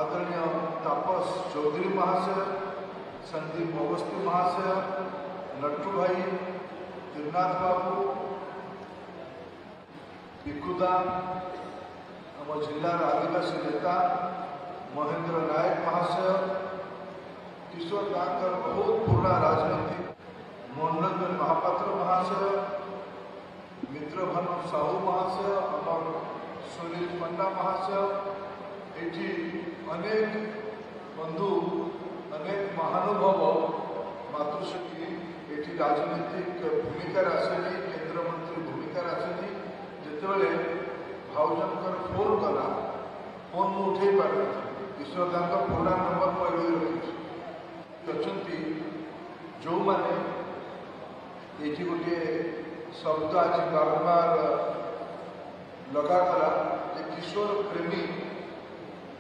आदरणीय तापस चौधरी महाशय, संदीप अवस्थी महाशय, लट्टू भाई, त्रिनाथ बाबू, पिकुदा, आम जिलार आदिवासी नेता महेंद्र नायक महाशय, किशोर दाकर बहुत पुराना राजनीति, मनोरंजन महापात्र महाशय, मित्रभानु साहू महाशय, अमर सुनील पंडा महाशय, ये अनेक बंधु अनेक महानुभव मातृशक्ति ये राजनीतिक भूमिका आसली, केंद्र मंत्री भूमिका आसली। जिते भाउजनकर फोन कला फोन मुझे उठे पार किशोर दा पुराना नंबर मुझे रखी जो मैंने ये गोटे शब्द आज बारंबार लगागला किशोर प्रेमी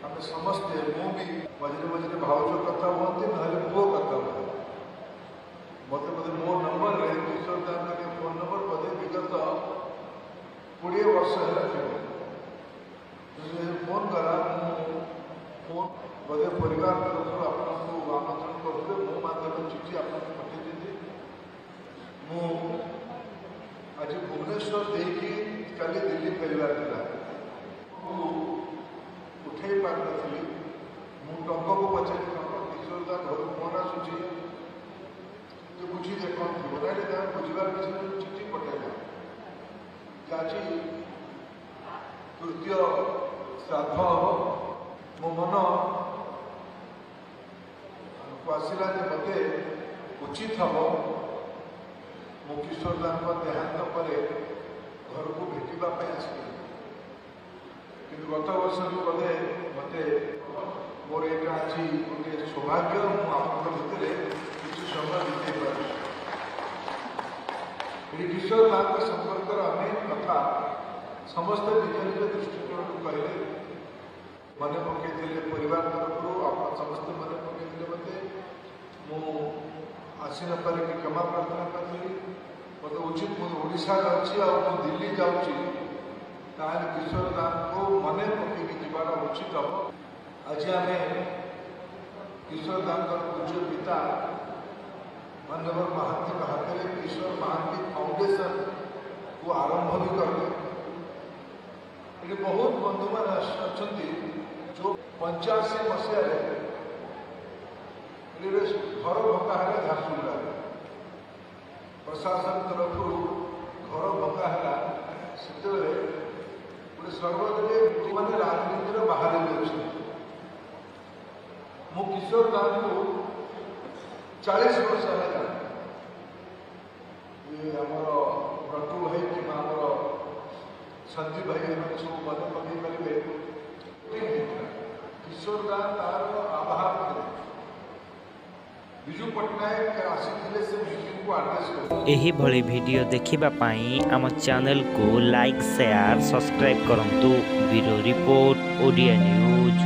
आम समस्ते मुझे मझे मझे भाउज कथा हमें ना पु कथा मत मो नंबर किशोर दा फोन नंबर बोधे विगत 20 वर्ष है फोन करा फोन बोधे परिवार तरफ आपको आमंत्रण करुले मो माध्यम चिठी आपको पठेदी आज भुवनेश्वर देखी काली दिल्ली फेरबार उठे पार नी टंक को पचारि किशोर दा घर फोन आसूची तो बुझी दे कौन थी ना बुझार किसी चिठी पठेगा आज तृतीय श्राद्ध मो मन को आसला मते उचित हम मो किशोर दा देहांत पर घर को भेटापी आसली कि गत वर्ष बोधे मत मोर यहाँ आज गोटे सौभाग्य भितर किसी समय बीते पार किशोर दा संपर्क अनेक कथा समस्त निज निज दृष्टिकोण कहले मन पकईले परिवार तरफ आप समस्ते मन पकईले मत आसी न पारे क्षमा प्रार्थना करी मत उचित मुझे अच्छी आ दिल्ली जाऊँगी किशोर दा को मन पकईकी जीवार उचित हम आज आम किशोर दा पूज्य पिता माननीय महांती हाथ में किशोर महांती फाउंडेशन को आरंभ भी करें ये बहुत बंधु मान अच्छा जो 85 मसीह घर भंगा है झारसुगुड़ा प्रशासन तरफ घर भंगा है से गोटे सर्वदलीय जो मैंने राजनीति बाहर मो किशोर दा को 40 वर्ष है ये आमर रटू भाई कि संदीप भाई सब मन पकई पारे किशोर दा तार आभार विजु पट्टनायक आसी से मीटिंग को आड्रेस कर एही भली वीडियो देखिबा पाई आम चैनल को लाइक शेयर सब्सक्राइब करंतु ब्यूरो रिपोर्ट ओडिया न्यूज।